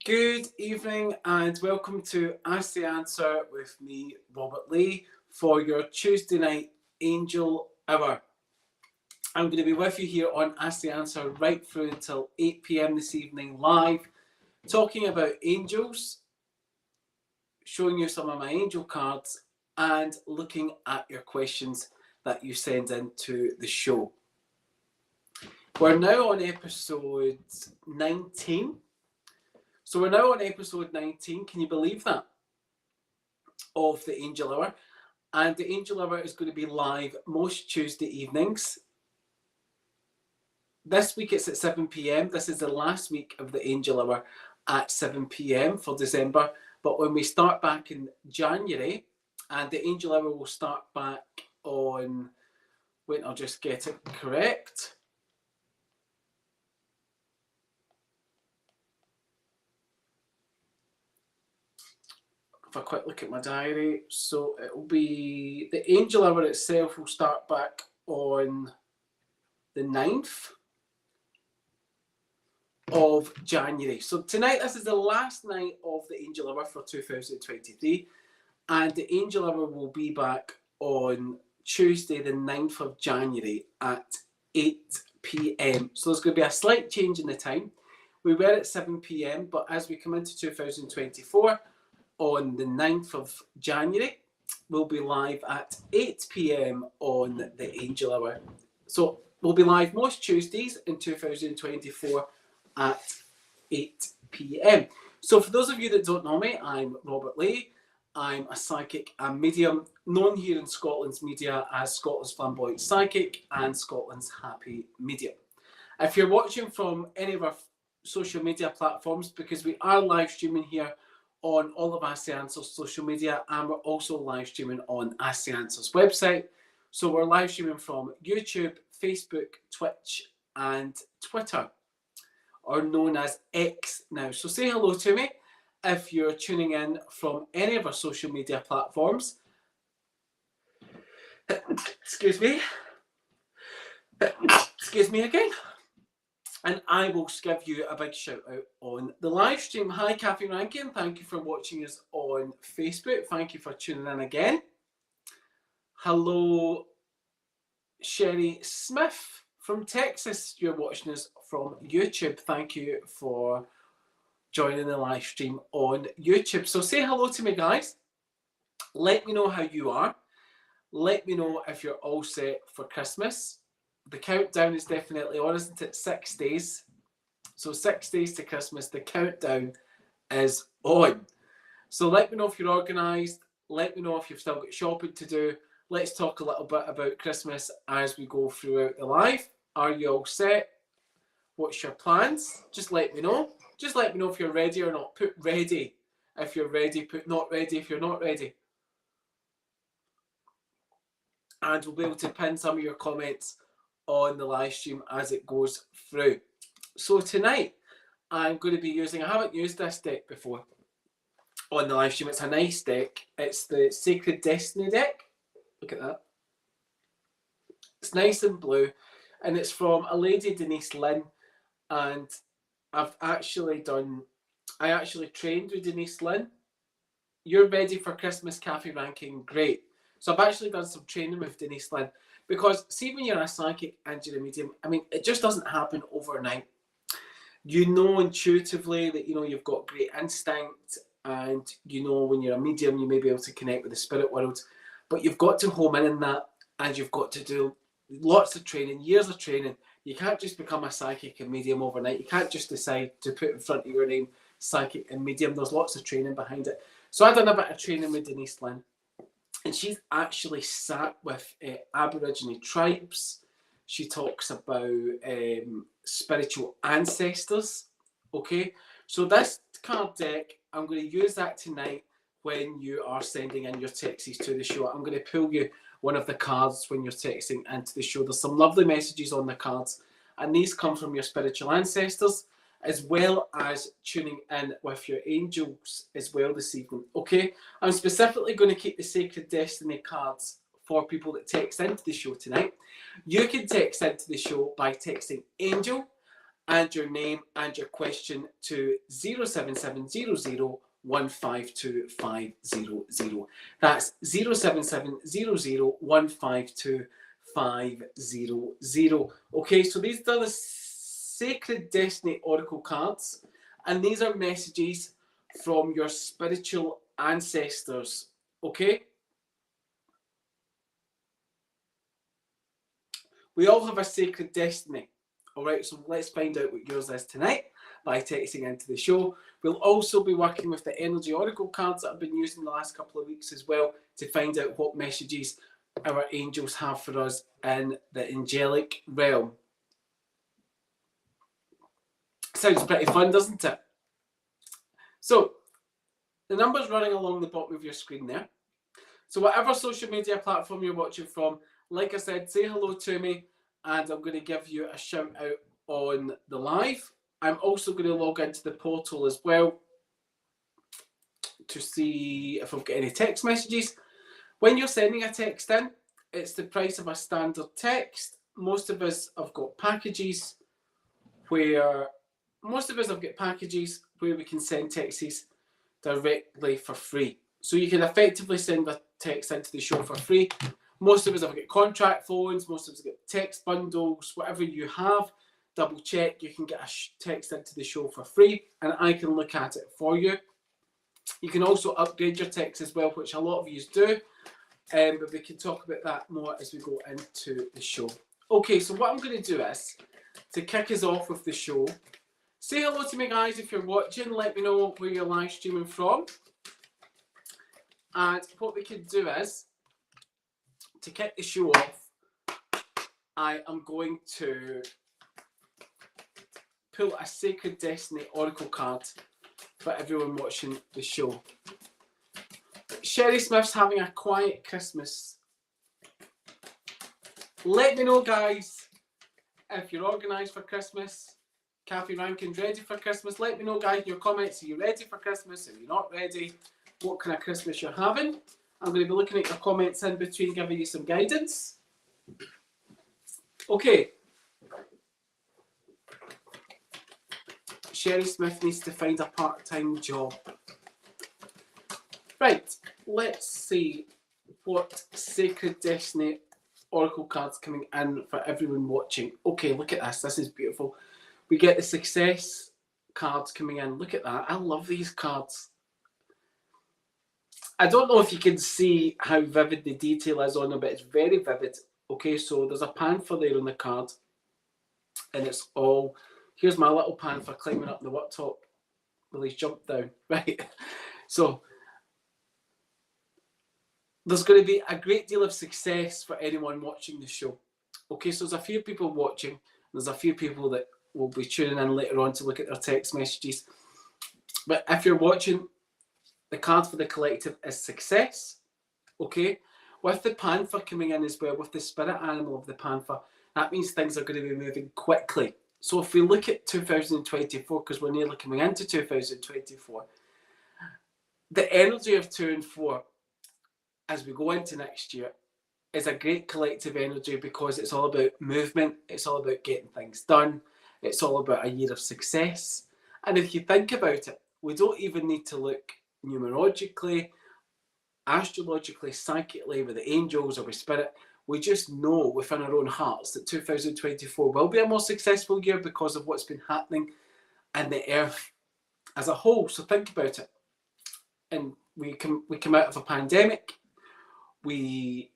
Good evening and welcome to Ask the Answer with me, Robert Lee, for your Tuesday night Angel Hour. I'm going to be with you here on Ask the Answer right through until 8 p.m. this evening live, talking about angels, showing you some of my angel cards and looking at your questions that you send into the show. We're now on episode 19. So we're now on episode 19, can you believe that, of the Angel Hour. And the Angel Hour is going to be live most Tuesday evenings. This week it's at 7 p.m. This is the last week of the Angel Hour at 7 p.m. for December. But when we start back in January, and the Angel Hour will start back on, wait, I'll just get it correct. If I quick look at my diary, so it will be, the Angel Hour itself will start back on the 9th of January. So tonight, this is the last night of the Angel Hour for 2023, and the Angel Hour will be back on Tuesday, the 9th of January at 8 p.m. So there's going to be a slight change in the time. We were at 7 p.m, but as we come into 2024, on the 9th of January, we'll be live at 8 p.m. on the Angel Hour. So we'll be live most Tuesdays in 2024 at 8 p.m. So for those of you that don't know me, I'm Robert Lee. I'm a psychic and medium, known here in Scotland's media as Scotland's Flamboyant Psychic and Scotland's Happy Medium. If you're watching from any of our social media platforms, because we are live streaming here on all of Ask the Answers social media, and we're also live streaming on Ask the Answers website. So we're live streaming from YouTube, Facebook, Twitch, and Twitter, or known as X now. So say hello to me if you're tuning in from any of our social media platforms. Excuse me. Excuse me again. And I will give you a big shout out on the live stream. Hi, Kathy Rankin. Thank you for watching us on Facebook. Thank you for tuning in again. Hello, Sherry Smith from Texas. You're watching us from YouTube. Thank you for joining the live stream on YouTube. So say hello to me, guys. Let me know how you are. Let me know if you're all set for Christmas. The countdown is definitely on, isn't it? 6 days. So 6 days to Christmas. The countdown is on. So let me know if you're organised. Let me know if you've still got shopping to do. Let's talk a little bit about Christmas as we go throughout the live. Are you all set? What's your plans? Just let me know. Just let me know if you're ready or not. Put ready if you're ready. Put not ready if you're not ready. And we'll be able to pin some of your comments on the live stream as it goes through. So tonight I'm going to be using, I haven't used this deck before on the live stream. It's a nice deck. It's the Sacred Destiny deck. Look at that. It's nice and blue, and it's from a lady, Denise Lynn, and I actually trained with Denise Lynn. You're ready for Christmas, Kathy Rankin? Great. So I've actually done some training with Denise Lynn. Because see, when you're a psychic and you're a medium, I mean, it just doesn't happen overnight. You know intuitively that, you know, you've got great instinct, and you know when you're a medium, you may be able to connect with the spirit world. But you've got to home in that, and you've got to do lots of training, years of training. You can't just become a psychic and medium overnight. You can't just decide to put in front of your name psychic and medium. There's lots of training behind it. So I've done a bit of training with Denise Lynn. And she's actually sat with Aboriginal tribes. She talks about spiritual ancestors. Okay, so this card deck, I'm going to use that tonight when you are sending in your texts to the show. I'm going to pull you one of the cards when you're texting into the show. There's some lovely messages on the cards, and these come from your spiritual ancestors, as well as tuning in with your angels as well this evening. Okay, I'm specifically going to keep the Sacred Destiny cards for people that text into the show tonight. You can text into the show by texting angel and your name and your question to 07700 152500. That's 07700 152500. Okay, so these are the Sacred Destiny Oracle cards, and these are messages from your spiritual ancestors. Okay? We all have a sacred destiny. All right, so let's find out what yours is tonight by texting into the show. We'll also be working with the energy oracle cards that I've been using the last couple of weeks as well to find out what messages our angels have for us in the angelic realm. Sounds pretty fun, doesn't it? So, the number's running along the bottom of your screen there. So whatever social media platform you're watching from, like I said, say hello to me, and I'm going to give you a shout out on the live. I'm also going to log into the portal as well to see if I've got any text messages. When you're sending a text in, it's the price of a standard text. Most of us have got packages where we can send texts directly for free. So you can effectively send a text into the show for free. Most of us have got contract phones, most of us have got text bundles, whatever you have, double check. You can get a text into the show for free and I can look at it for you. You can also upgrade your text as well, which a lot of you do, but we can talk about that more as we go into the show. Okay, so what I'm going to do is, to kick us off with the show, say hello to me guys if you're watching, let me know where you're live streaming from. And what we can do is, to kick the show off, I am going to pull a Sacred Destiny Oracle card for everyone watching the show. Sherry Smith's having a quiet Christmas. Let me know, guys, if you're organised for Christmas. Kathy Rankin's ready for Christmas. Let me know, guys, in your comments. Are you ready for Christmas? Are you not ready? What kind of Christmas you're having? I'm going to be looking at your comments in between, giving you some guidance. Okay. Sherry Smith needs to find a part-time job. Right, let's see what Sacred Destiny Oracle cards coming in for everyone watching. Okay, look at this. This is beautiful. We get the success cards coming in. Look at that. I love these cards. I don't know if you can see how vivid the detail is on them, but it's very vivid. Okay, so there's a panther there on the card, and it's all, here's my little panther climbing up the worktop. Well, he's jumped down, right? So there's going to be a great deal of success for anyone watching the show. Okay, so there's a few people watching. There's a few people that will be tuning in later on to look at their text messages. But if you're watching, the card for the collective is success, okay? With the panther coming in as well, with the spirit animal of the panther, that means things are going to be moving quickly. So if we look at 2024, because we're nearly coming into 2024, the energy of 2 and 4 as we go into next year is a great collective energy because it's all about movement, it's all about getting things done, it's all about a year of success. And if you think about it, we don't even need to look numerologically, astrologically, psychically, with the angels or with spirit. We just know within our own hearts that 2024 will be a more successful year because of what's been happening in the earth as a whole. So think about it. And we come out of a pandemic. We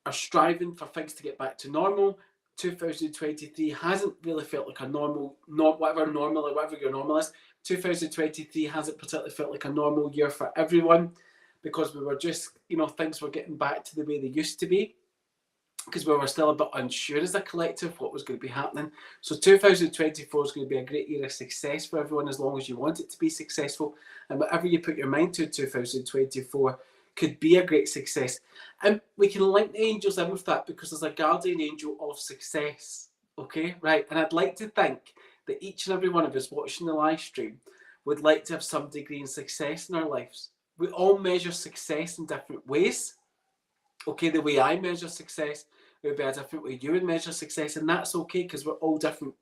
are striving for things to get back to normal. 2023 hasn't really felt like a normal, whatever your normal is. 2023 hasn't particularly felt like a normal year for everyone because we were just, things were getting back to the way they used to be because we were still a bit unsure as a collective what was going to be happening. So 2024 is going to be a great year of success for everyone as long as you want it to be successful. And whatever you put your mind to in 2024 could be a great success. And we can link the angels in with that because there's a guardian angel of success. Okay, right. And I'd like to think that each and every one of us watching the live stream would like to have some degree of success in our lives. We all measure success in different ways. Okay, the way I measure success would be a different way you would measure success, and that's okay because we're all different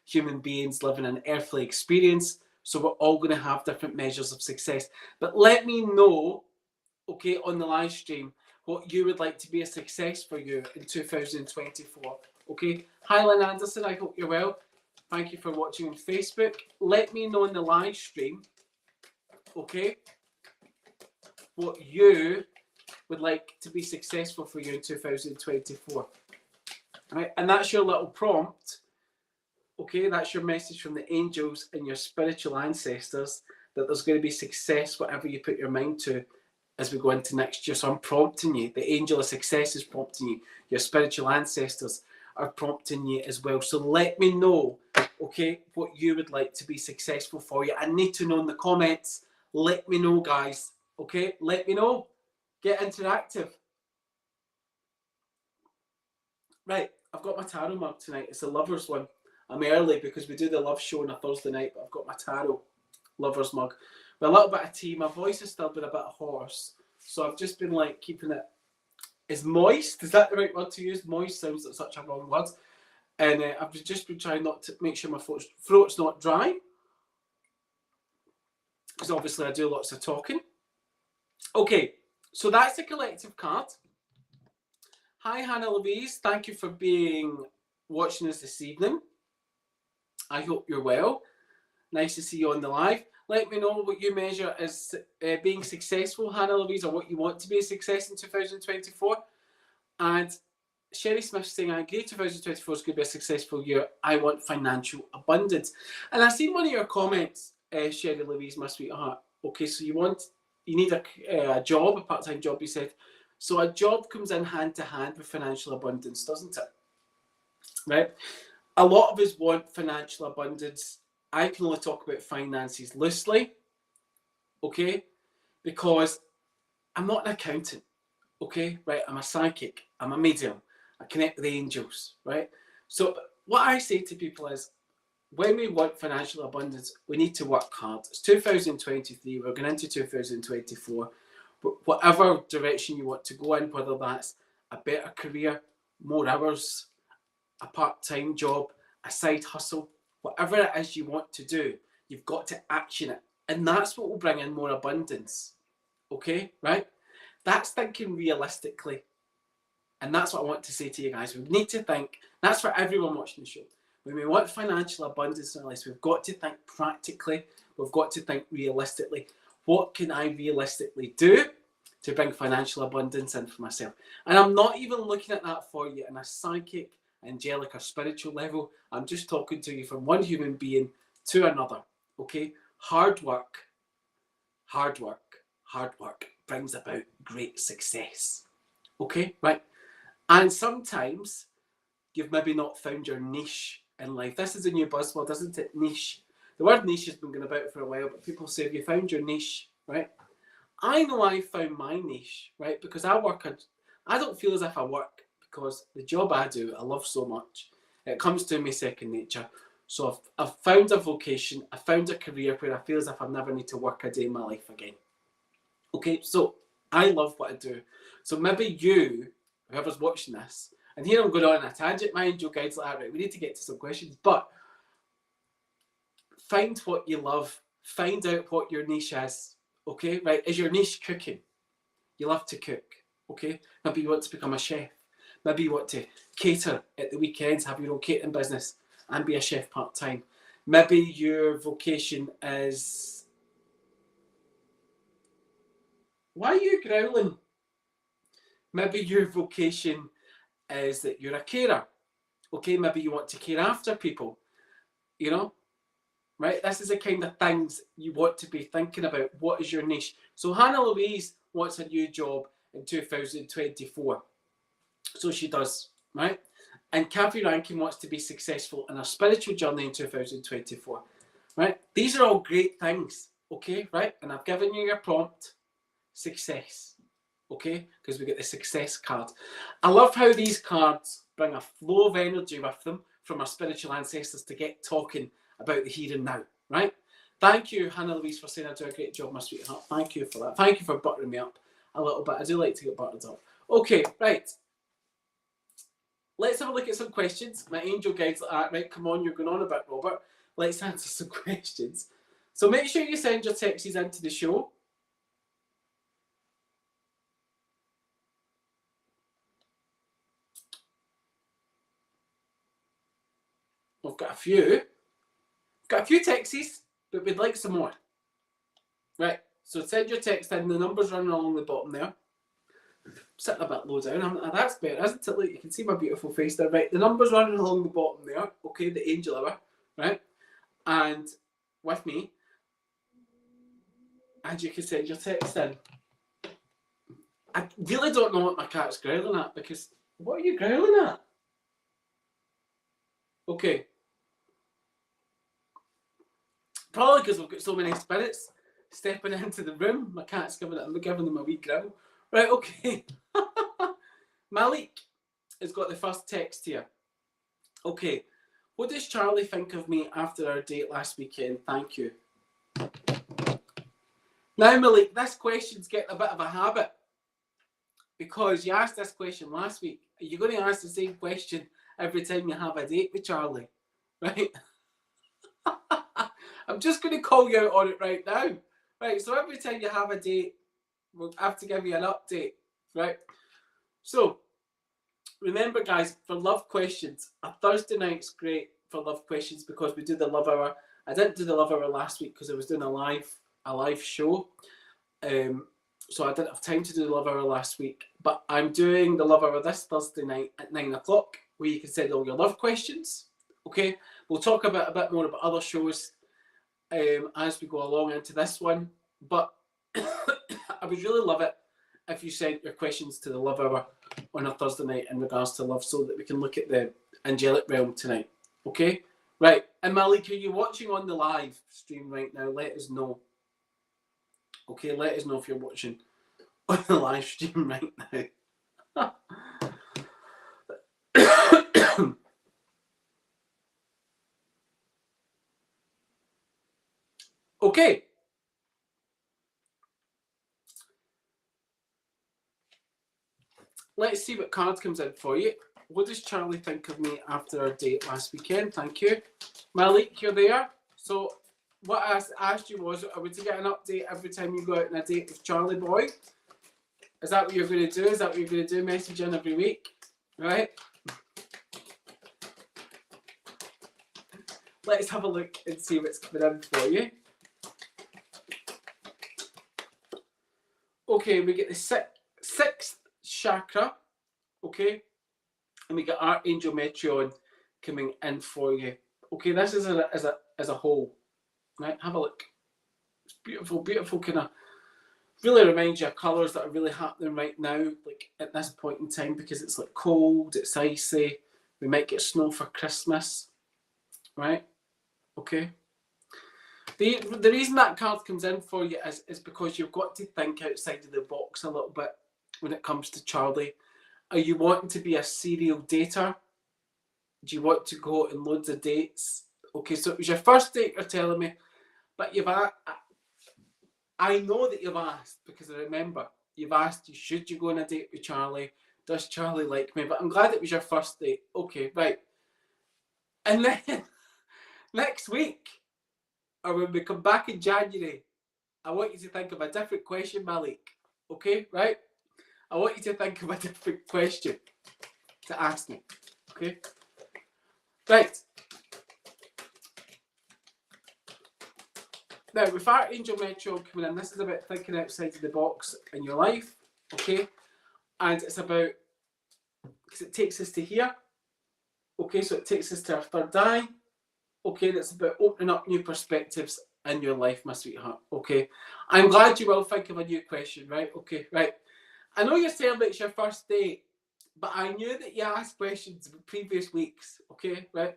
human beings living an earthly experience. So we're all going to have different measures of success. But let me know, okay, on the live stream, what you would like to be a success for you in 2024. Okay. Hi, Lynn Anderson. I hope you're well. Thank you for watching on Facebook. Let me know in the live stream, okay, what you would like to be successful for you in 2024. Right? And that's your little prompt. Okay, that's your message from the angels and your spiritual ancestors that there's going to be success, whatever you put your mind to, as we go into next year. So I'm prompting you. The angel of success is prompting you. Your spiritual ancestors are prompting you as well. So let me know, okay, what you would like to be successful for you. I need to know in the comments. Let me know, guys. Okay, let me know. Get interactive. Right, I've got my tarot mug tonight. It's a lover's one. I'm early because we do the love show on a Thursday night, but I've got my tarot lover's mug with a little bit of tea. My voice has still been a bit hoarse, so I've just been like keeping it as moist. Is that the right word to use? Moist sounds like such a wrong word. And I've just been trying not to make sure my throat's not dry, because obviously I do lots of talking. Okay, so that's the collective card. Hi, Hannah Louise. Thank you for watching us this evening. I hope you're well. Nice to see you on the live. Let me know what you measure as being successful, Hannah Louise, or what you want to be a success in 2024. And Sherry Smith saying, I agree 2024 is going to be a successful year. I want financial abundance. And I've seen one of your comments, Sherry Louise, my sweetheart. Okay, so you need a job, a part-time job, you said. So a job comes in hand to hand with financial abundance, doesn't it? Right? A lot of us want financial abundance. I can only talk about finances loosely, okay? Because I'm not an accountant, okay? Right? I'm a psychic. I'm a medium. I connect with the angels, right? So what I say to people is, when we want financial abundance, we need to work hard. It's 2023. We're going into 2024. But whatever direction you want to go in, whether that's a better career, more hours, a part-time job, a side hustle, whatever it is you want to do, you've got to action it. And that's what will bring in more abundance. Okay, right? That's thinking realistically. And that's what I want to say to you guys. We need to think, that's for everyone watching the show. When we want financial abundance in our lives, we've got to think practically. We've got to think realistically. What can I realistically do to bring financial abundance in for myself? And I'm not even looking at that for you in a psychic, angelic, or spiritual level. I'm just talking to you from one human being to another. Okay? Hard work brings about great success. Okay? Right? And sometimes you've maybe not found your niche in life. This is a new buzzword, isn't it? Niche. The word niche has been going about for a while, but people say, have you found your niche? Right? I know I found my niche, right? Because I don't feel as if I work, because the job I do, I love so much. It comes to me second nature. So I've found a vocation, I found a career where I feel as if I never need to work a day in my life again. Okay, so I love what I do. So maybe you, whoever's watching this, and here I'm going on a tangent, my angel guides like that, right? We need to get to some questions, but find what you love, find out what your niche is, okay? Right, is your niche cooking? You love to cook, okay? Maybe you want to become a chef. Maybe you want to cater at the weekends, have your own catering business and be a chef part-time. Maybe your vocation is... Why are you growling? Maybe your vocation is that you're a carer. Okay, maybe you want to care after people, you know? Right? This is the kind of things you want to be thinking about. What is your niche? So Hannah Louise wants a new job in 2024. So she does, right? And Kathy Rankin wants to be successful in her spiritual journey in 2024, right? These are all great things, okay, right? And I've given you your prompt, success, okay? Because we get the success card. I love how these cards bring a flow of energy with them from our spiritual ancestors to get talking about the here and now, right? Thank you, Hannah Louise, for saying I do a great job, my sweetheart. Thank you for that. Thank you for buttering me up a little bit. I do like to get buttered up. Okay, right. let's have a look at some questions. My angel guide's like, right, come on, you're going on a bit, Robert. Let's answer some questions. So make sure you send your texts into the show. We've got a few. Got a few texts, but we'd like some more. Right, so send your text in. The number's running along the bottom there. Sitting a bit low down. That's better, isn't it? Look, you can see my beautiful face there. Right, the number's running along the bottom there. Okay, the angel hour. Right, and with me. And you can send your text in. I really don't know what my cat's growling at, because what are you growling at? Okay. Probably because we've got so many spirits stepping into the room. My cat's giving them a wee growl. Right, okay. Malik has got the first text here. Okay. What does Charlie think of me after our date last weekend? Thank you. Now, Malik, this question's getting a bit of a habit, because you asked this question last week. Are you going to ask the same question every time you have a date with Charlie? Right? I'm just going to call you out on it right now. Right, so every time you have a date, we'll have to give you an update. Right? So, remember, guys, for love questions, a Thursday night's great for love questions because we do the love hour. I didn't do the love hour last week because I was doing a live show. So I didn't have time to do the love hour last week. But I'm doing the love hour this Thursday night at 9 o'clock, where you can send all your love questions. Okay? We'll talk a bit more about other shows as we go along into this one. But I would really love it if you sent your questions to the love hour on a Thursday night in regards to love, so that we can look at the angelic realm tonight. Okay? Right. And Malik, are you watching on the live stream right now? Let us know. Okay, let us know if you're watching on the live stream right now. Okay. Let's see what card comes in for you. What does Charlie think of me after our date last weekend? Thank you. Malik, you're there. So what I asked you was, are we to get an update every time you go out on a date with Charlie boy? Is that what you're going to do? Is that what you're going to do? Message in every week? Right? Let's have a look and see what's coming in for you. Okay, we get the sixth chakra. Okay? And we get Archangel Metatron coming in for you. Okay, this is as a whole. Right, have a look. It's beautiful, beautiful kind of, really reminds you of colours that are really happening right now, like at this point in time, because it's like cold, it's icy. We might get snow for Christmas. Right? Okay. The reason that card comes in for you is because you've got to think outside of the box a little bit when it comes to Charlie. Are you wanting to be a serial dater? Do you want to go on loads of dates? Okay, so it was your first date, you're telling me, but I know that you've asked, because I remember you've asked, should you go on a date with Charlie? Does Charlie like me? But I'm glad it was your first date. Okay, right. And then next week, or when we come back in January, I want you to think of a different question, Malik. Okay, right? I want you to think of a different question to ask me. Okay? Right. Now, with Archangel Metatron coming in, this is about thinking outside of the box in your life. Okay? And it's about, because it takes us to here. Okay, so it takes us to our third eye. Okay, that's about opening up new perspectives in your life, my sweetheart. Okay, I'm glad you will think of a new question, right? Okay, right. I know you're saying that it's your first date, but I knew that you asked questions in previous weeks. Okay, right.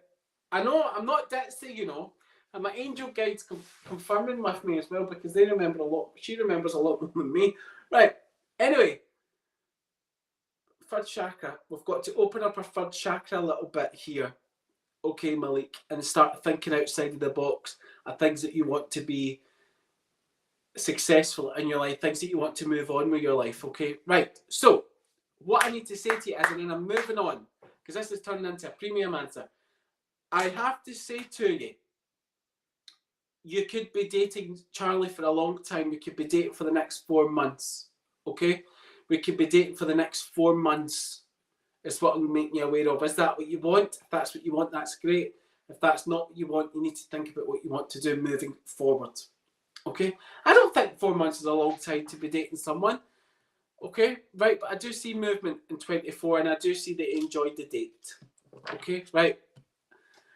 I know I'm not ditzy, you know, and my angel guide's confirming with me as well, because they remember a lot. She remembers a lot more than me. Right. Anyway, third chakra. We've got to open up our third chakra a little bit here. Okay, Malik, and start thinking outside of the box of things that you want to be successful in your life, things that you want to move on with your life. Okay, right. So what I need to say to you is, and then I'm moving on, because this is turning into a premium answer. I have to say to you, you could be dating Charlie for a long time. We could be dating for the next 4 months. Okay? We could be dating for the next 4 months. Is what I'm making you aware of. Is that what you want? If that's what you want, that's great. If that's not what you want, you need to think about what you want to do moving forward. Okay? I don't think 4 months is a long time to be dating someone. Okay? Right, but I do see movement in 24 and I do see that he enjoyed the date. Okay? Right.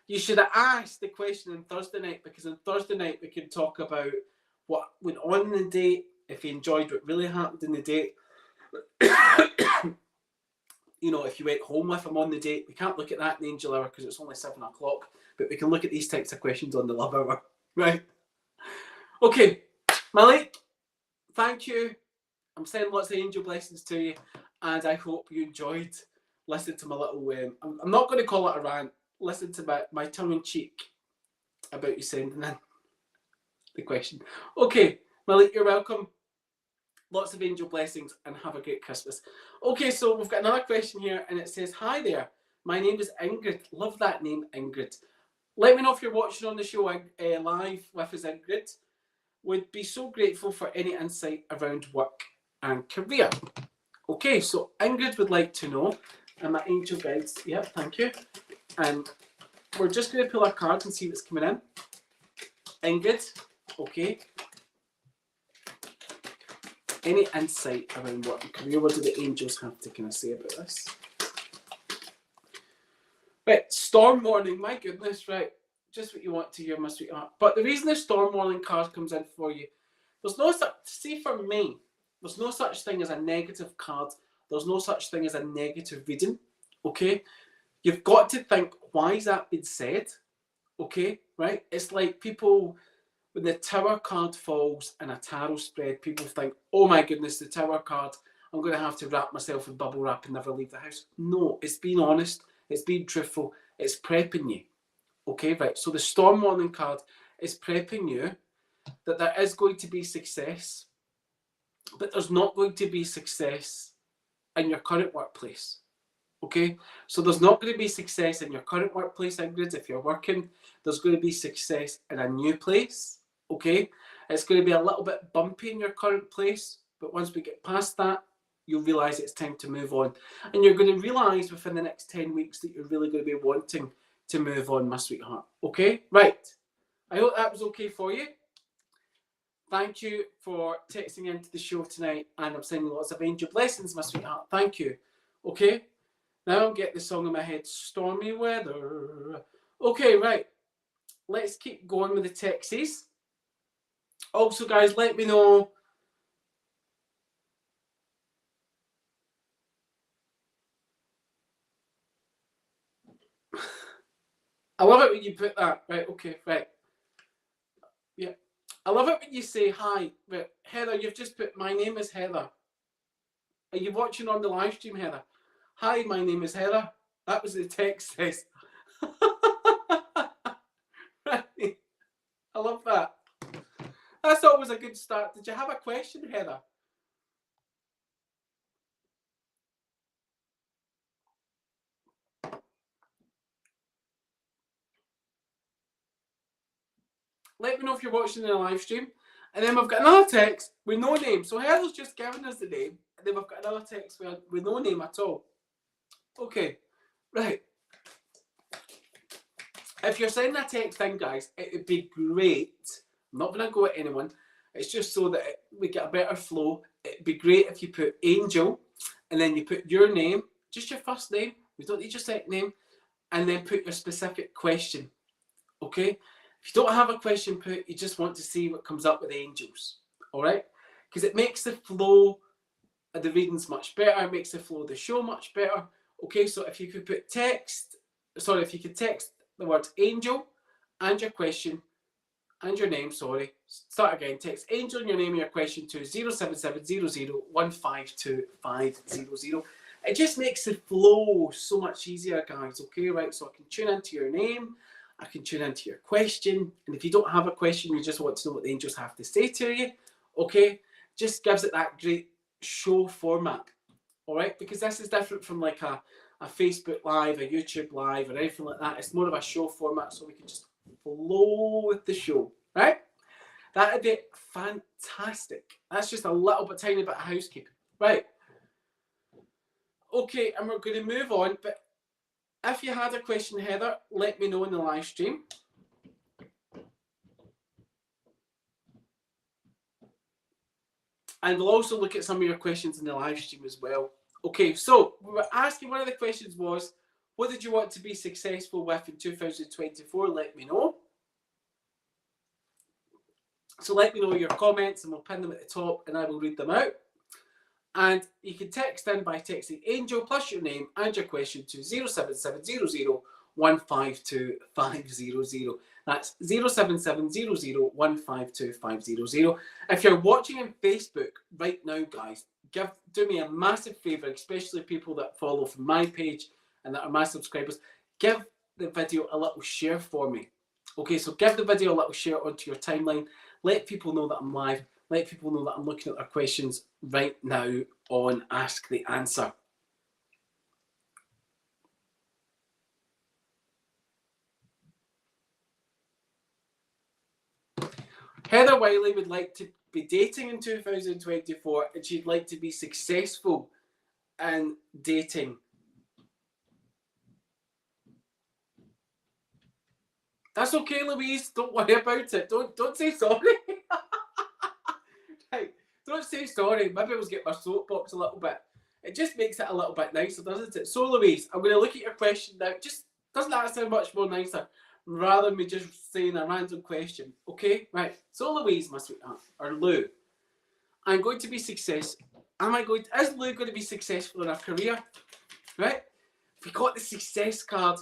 You should have asked the question on Thursday night, because on Thursday night we can talk about what went on in the date, if he enjoyed what really happened in the date. You know, if you went home with him on the date. We can't look at that in the Angel Hour because it's only 7 o'clock, but we can look at these types of questions on the Love Hour. Right? Okay, Malik, thank you. I'm sending lots of angel blessings to you, and I hope you enjoyed listening to my little, I'm not going to call it a rant, listen to my tongue-in-cheek about you sending in the question. Okay, Malik, you're welcome. Lots of angel blessings and have a great Christmas. Okay, so we've got another question here and it says, hi there, my name is Ingrid. Love that name, Ingrid. Let me know if you're watching on the show live with us, Ingrid. Would be so grateful for any insight around work and career. Okay, so Ingrid would like to know, and my angel guides, yeah, thank you. And we're just going to pull our cards and see what's coming in. Ingrid, okay. Any insight around work and career? What do the angels have to kind of say about this? Right, storm warning. My goodness, right. Just what you want to hear, my sweetheart. But the reason the storm warning card comes in for you, there's no such, see for me, there's no such thing as a negative card. There's no such thing as a negative reading, okay? You've got to think, why is that being said? Okay, right? It's like people, when the Tower card falls in a tarot spread, people think, oh my goodness, the Tower card, I'm going to have to wrap myself in bubble wrap and never leave the house. No, it's being honest. It's being truthful. It's prepping you. Okay, right. So the storm warning card is prepping you that there is going to be success, but there's not going to be success in your current workplace. Okay, so there's not going to be success in your current workplace, Ingrid. If you're working, there's going to be success in a new place. Okay, it's going to be a little bit bumpy in your current place, but once we get past that, you'll realise it's time to move on. And you're going to realise within the next 10 weeks that you're really going to be wanting to move on, my sweetheart. Okay, right. I hope that was okay for you. Thank you for texting into the show tonight, and I'm sending lots of angel blessings, my sweetheart. Thank you. Okay, now I'll get the song in my head, Stormy Weather. Okay, right. Let's keep going with the texts. Also, guys, let me know. I love it when you put that. Right, okay, right. Yeah. I love it when you say hi. Right, Heather, you've just put, my name is Heather. Are you watching on the live stream, Heather? Hi, my name is Heather. That was the text says. Right. I love that. That's always a good start. Did you have a question, Heather? Let me know if you're watching in a live stream. And then we've got another text with no name. So Heather's just given us the name. And then we've got another text with no name at all. Okay, right. If you're sending a text in, guys, it would be great. I'm not going to go at anyone. It's just so that we get a better flow. It'd be great if you put Angel and then you put your name, just your first name. We don't need your second name. And then put your specific question. Okay? If you don't have a question put, you just want to see what comes up with the angels. All right? Because it makes the flow of the readings much better. It makes the flow of the show much better. Okay, so if you could put text the word angel and your question and your name, start again, text angel and your name and your question to 07700152500. It just makes the flow so much easier, guys. Okay, right, so I can tune into your name, I can tune into your question, and if you don't have a question, you just want to know what the angels have to say to you, okay, just gives it that great show format. All right, because this is different from like a a Facebook Live, a YouTube Live, or anything like that. It's more of a show format, so we can just flow with the show, right? That'd be fantastic. That's just a little bit, tiny bit of housekeeping, right? Okay, and we're going to move on, but if you had a question, Heather, let me know in the live stream. And we'll also look at some of your questions in the live stream as well. Okay, so we were asking, one of the questions was, what did you want to be successful with in 2024? Let me know. So let me know your comments and we'll pin them at the top and I will read them out. And you can text in by texting Angel plus your name and your question to 07700 152 500. That's 07700 152 500. If you're watching on Facebook right now, guys, do me a massive favour, especially people that follow from my page and that are my subscribers. Give the video a little share for me. Okay, so give the video a little share onto your timeline. Let people know that I'm live. Let people know that I'm looking at their questions right now on Ask the Answer. Heather Wiley would like to be dating in 2024 and she'd like to be successful in dating. That's okay, Louise. Don't worry about it. Don't say sorry. Right. Don't say sorry. Maybe I was getting my soapbox a little bit. It just makes it a little bit nicer, doesn't it? So, Louise, I'm going to look at your question now. Just doesn't that sound much more nicer? Rather than me just saying a random question. Okay? Right. So, Louise, my sweetheart, or Lou, I'm going to be successful. Is Lou going to be successful in her career? Right? We got the success card.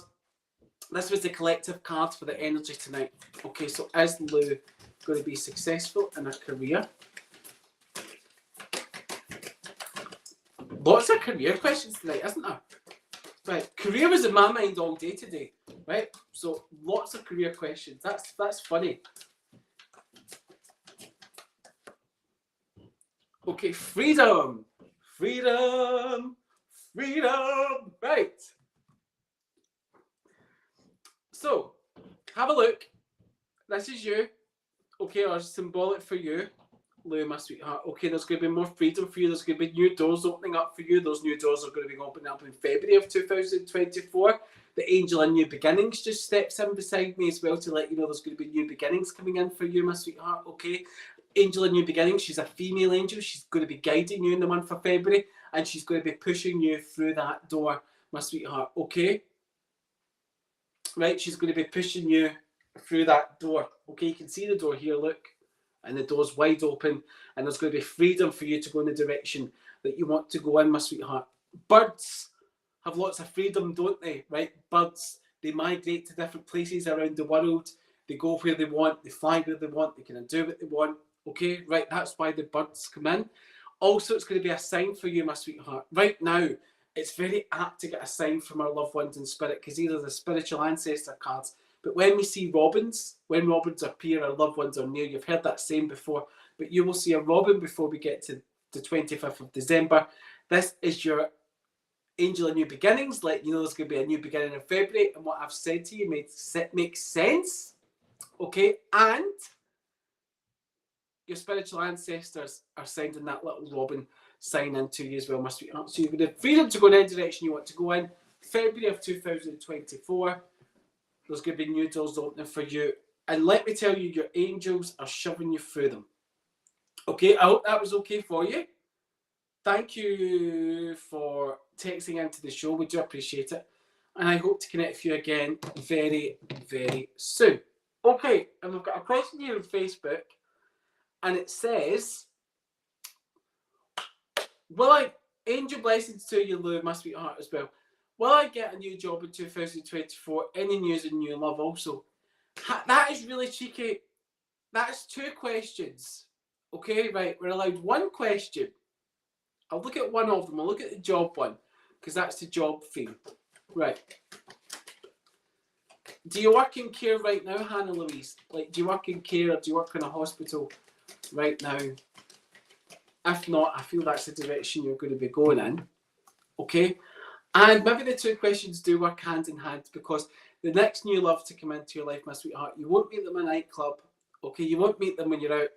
This was the collective card for the energy tonight. Okay, so is Lou going to be successful in her career? Lots of career questions tonight, isn't there? Right, career was in my mind all day today. Right, so lots of career questions. That's funny. Okay, freedom. Freedom. Freedom. Right. So, have a look. This is you. Okay, or symbolic for you, Lou, my sweetheart. Okay, there's going to be more freedom for you. There's going to be new doors opening up for you. Those new doors are going to be opening up in February of 2024. The angel in New Beginnings just steps in beside me as well to let you know there's going to be new beginnings coming in for you, my sweetheart. Okay, angel in New Beginnings. She's a female angel. She's going to be guiding you in the month of February, and she's going to be pushing you through that door, my sweetheart. Okay. Right, she's going to be pushing you through that door. Okay, you can see the door here, look. And the door's wide open. And there's going to be freedom for you to go in the direction that you want to go in, my sweetheart. Birds have lots of freedom, don't they? Right, birds, they migrate to different places around the world. They go where they want. They fly where they want. They can do what they want. Okay, right, that's why the birds come in. Also, it's going to be a sign for you, my sweetheart. Right now, it's very apt to get a sign from our loved ones in spirit because these are the spiritual ancestor cards. But when we see robins, when robins appear, our loved ones are near. You've heard that saying before, but you will see a robin before we get to the 25th of December. This is your angel of new beginnings, letting you know there's going to be a new beginning in February. And what I've said to you makes sense. Okay, and your spiritual ancestors are sending that little robin sign into you as well, my sweetheart. So you've got the freedom to go in any direction you want to go in. February of 2024, there's going to be new doors opening for you. And let me tell you, your angels are shoving you through them. Okay, I hope that was okay for you. Thank you for texting into the show. We do appreciate it. And I hope to connect with you again very, very soon. Okay, and we've got a question here on Facebook. And it says, angel blessings to you, Lou, my sweetheart, as well. Will I get a new job in 2024? Any news and new love also? That is really cheeky. That's 2 questions. Okay, right. We're allowed 1 question. I'll look at one of them. I'll look at the job one because that's the job theme. Right. Do you work in care right now, Hannah Louise? Like, do you work in care or do you work in a hospital right now? If not, I feel that's the direction you're going to be going in. Okay. And maybe the two questions do work hand in hand, because the next new love to come into your life, my sweetheart, you won't meet them in a nightclub. Okay, you won't meet them when you're out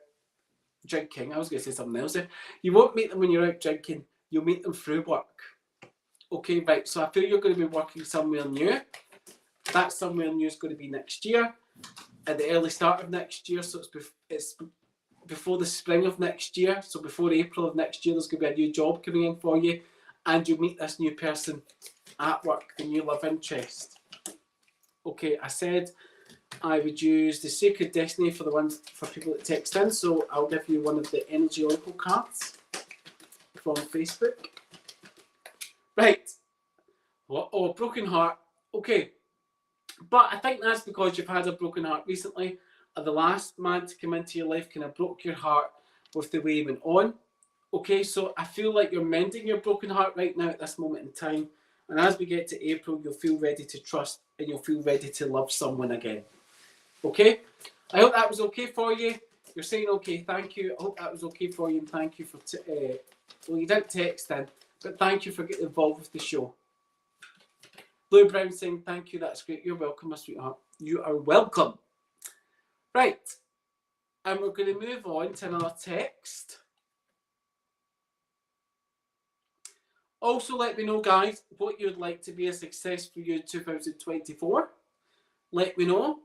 drinking. I was going to say something else there. You won't meet them when you're out drinking. You'll meet them through work. Okay, right. So I feel you're going to be working somewhere new. That somewhere new is going to be next year, at the early start of next year. So it's before the spring of next year. So before April of next year, there's going to be a new job coming in for you, and you'll meet this new person at work, the new love interest. Okay, I said I would use the Sacred Destiny for the ones for people that text in. So I'll give you one of the Energy Oracle cards from Facebook. Right. What? Oh, broken heart. Okay. But I think that's because you've had a broken heart recently. The last man to come into your life kind of broke your heart with the way he went on. Okay, so I feel like you're mending your broken heart right now at this moment in time. And as we get to April, you'll feel ready to trust and you'll feel ready to love someone again. Okay? I hope that was okay for you. You're saying okay, thank you. I hope that was okay for you, and thank you for... well, you didn't text in, but thank you for getting involved with the show. Lou Brown saying, thank you, that's great. You're welcome, my sweetheart. You are welcome. Right. And we're going to move on to another text. Also, let me know, guys, what you'd like to be a success for you in 2024. Let me know.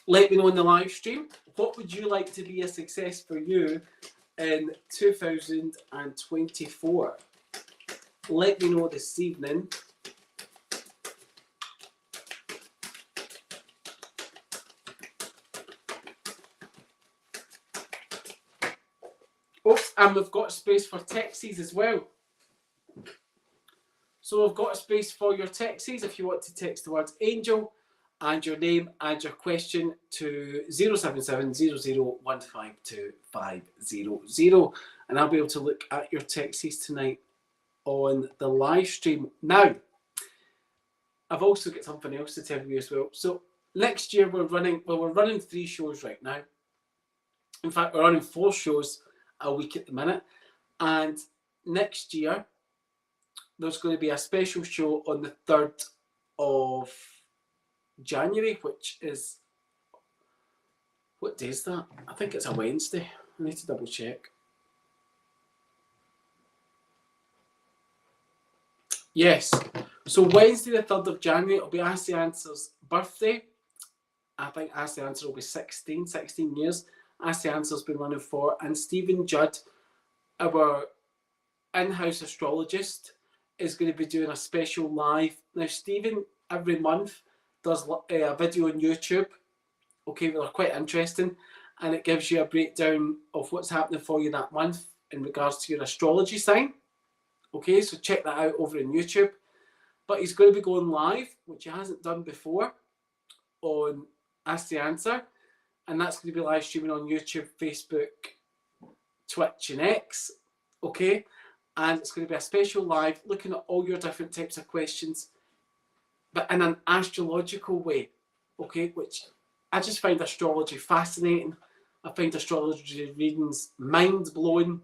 Let me know in the live stream. What would you like to be a success for you in 2024? Let me know this evening. Oh, and we've got space for texties as well. So we've got a space for your texties if you want to text the word angel and your name and your question to 077 00152500. And I'll be able to look at your texties tonight on the live stream. Now, I've also got something else to tell you as well. So next year we're running 3 shows right now. In fact, we're running 4 shows a week at the minute. And next year, there's going to be a special show on the 3rd of January, which is... what day is that? I think it's a Wednesday. I need to double check. Yes. So Wednesday the 3rd of January, it'll be Ask the Answer's birthday. I think Ask the Answer will be 16 years. Ask the Answer's been running for. And Stephen Judd, our in-house astrologist, is going to be doing a special live. Now, Stephen, every month, does a video on YouTube. Okay, they're quite interesting. And it gives you a breakdown of what's happening for you that month in regards to your astrology sign. Okay, so check that out over on YouTube. But he's going to be going live, which he hasn't done before, on Ask the Answer. And that's going to be live streaming on YouTube, Facebook, Twitch and X. Okay, and it's going to be a special live looking at all your different types of questions, but in an astrological way. Okay, which I just find astrology fascinating. I find astrology readings mind-blowing.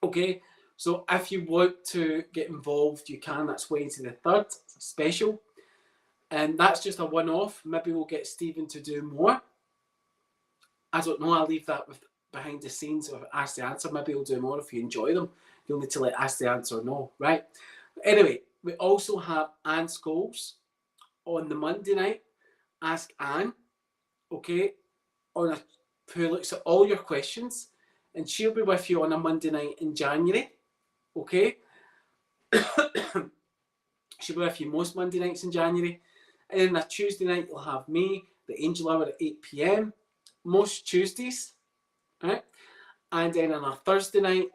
Okay, so if you want to get involved, you can. That's Wednesday the 3rd. It's a special. And that's just a one-off. Maybe we'll get Stephen to do more. I don't know. I'll leave that with behind the scenes of Ask the Answer. Maybe we'll do more if you enjoy them. You'll need to let Ask the Answer know, right? Anyway, we also have Anne Scholes on the Monday night. Ask Anne, okay, who looks at all your questions, and she'll be with you on a Monday night in January, okay? She'll be with you most Monday nights in January. And then a Tuesday night, you'll have me, the Angel Hour at 8 p.m, most Tuesdays, right? And then on a Thursday night,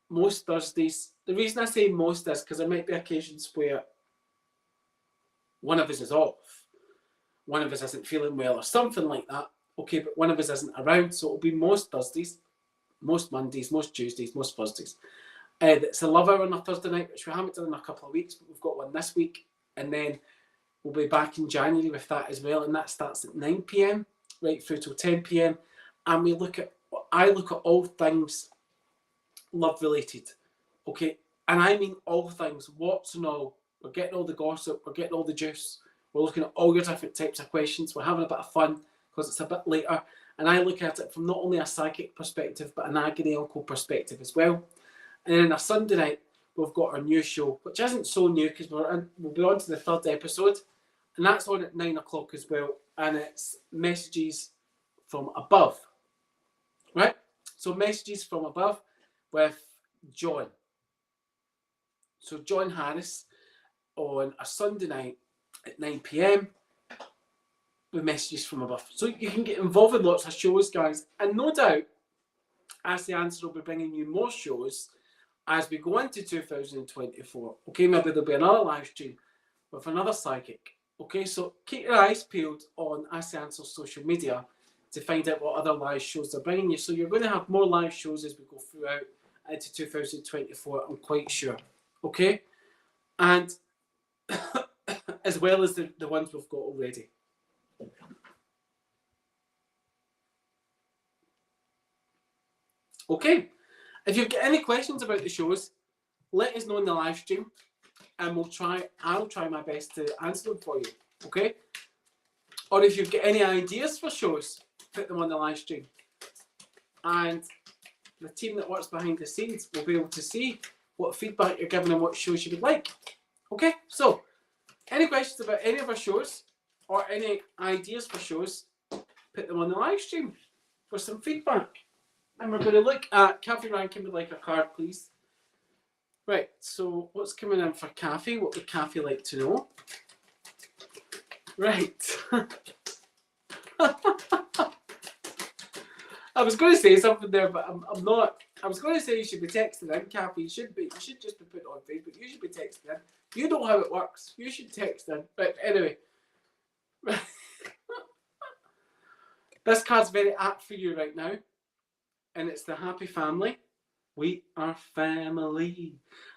most Thursdays. The reason I say most is because there might be occasions where one of us is off, one of us isn't feeling well or something like that. Okay, but one of us isn't around, so it'll be most Thursdays, most Mondays, most Tuesdays, most Thursdays. It's a love hour on a Thursday night, which we haven't done in a couple of weeks, but we've got one this week. And then We'll be back in January with that as well, and that starts at 9 p.m. right through till 10 p.m. And I look at all things love related, okay? And I mean all things, what's and all. We're getting all the gossip, we're getting all the juice, we're looking at all your different types of questions, we're having a bit of fun because it's a bit later. And I look at it from not only a psychic perspective, but an agony uncle perspective as well. And then on a Sunday night, we've got our new show, which isn't so new because we'll be on to the third episode. And that's on at 9 o'clock as well. And it's Messages from Above. Right? So Messages from Above with John. So John Harris on a Sunday night at 9 p.m. with Messages from Above. So you can get involved in lots of shows, guys. And no doubt, Ask the Answer will be bringing you more shows as we go into 2024. Okay, maybe there'll be another live stream with another psychic. Okay, so keep your eyes peeled on Ask the Answer social media to find out what other live shows they're bringing you. So you're going to have more live shows as we go throughout into 2024, I'm quite sure. Okay, and as well as the ones we've got already. Okay, if you've got any questions about the shows, let us know in the live stream, and I'll try my best to answer them for you. Okay, or if you've got any ideas for shows, put them on the live stream, and the team that works behind the scenes will be able to see what feedback you're giving and what shows you would like. Okay, so any questions about any of our shows or any ideas for shows, put them on the live stream for some feedback. And we're going to look at Kathy Rankin would like a card, please. Right, so what's coming in for Kathy? What would Kathy like to know? Right. I was going to say something there, but I'm not. I was going to say you should be texting in, Kathy. You should just be putting it on Facebook. You should be texting in. You know how it works. You should text in. But anyway. This card's very apt for you right now. And it's the Happy Family. We are family.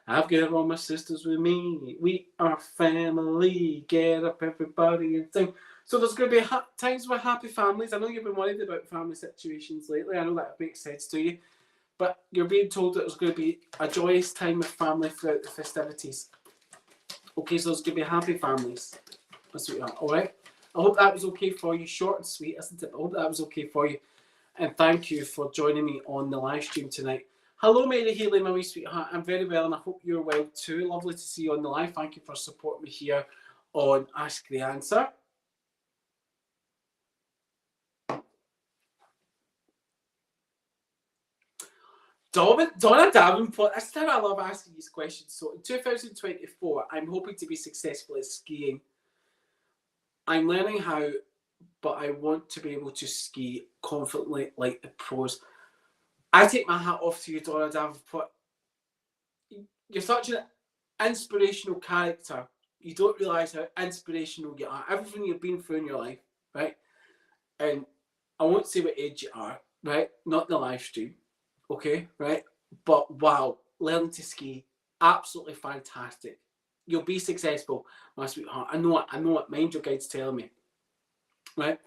I've got all my sisters with me. We are family. Get up, everybody, and sing. So there's going to be times with happy families. I know you've been worried about family situations lately. I know that makes sense to you. But you're being told that there's going to be a joyous time with family throughout the festivities. Okay, so there's going to be happy families. That's what you are, all right? I hope that was okay for you. Short and sweet, isn't it? I hope that was okay for you. And thank you for joining me on the live stream tonight. Hello, Mary Healy, my wee sweetheart. I'm very well, and I hope you're well too. Lovely to see you on the live. Thank you for supporting me here on Ask the Answer. Donna Davenport, that's how I love asking these questions. So in 2024, I'm hoping to be successful at skiing. I'm learning how, but I want to be able to ski confidently like the pros. I take my hat off to you, Donna Davenport. You're such an inspirational character. You don't realise how inspirational you are. Everything you've been through in your life, right? And I won't say what age you are, right? Not in the live stream. Okay, right? But wow, learning to ski, absolutely fantastic. You'll be successful, my sweetheart. I know it. Mind your guide's telling me. Right?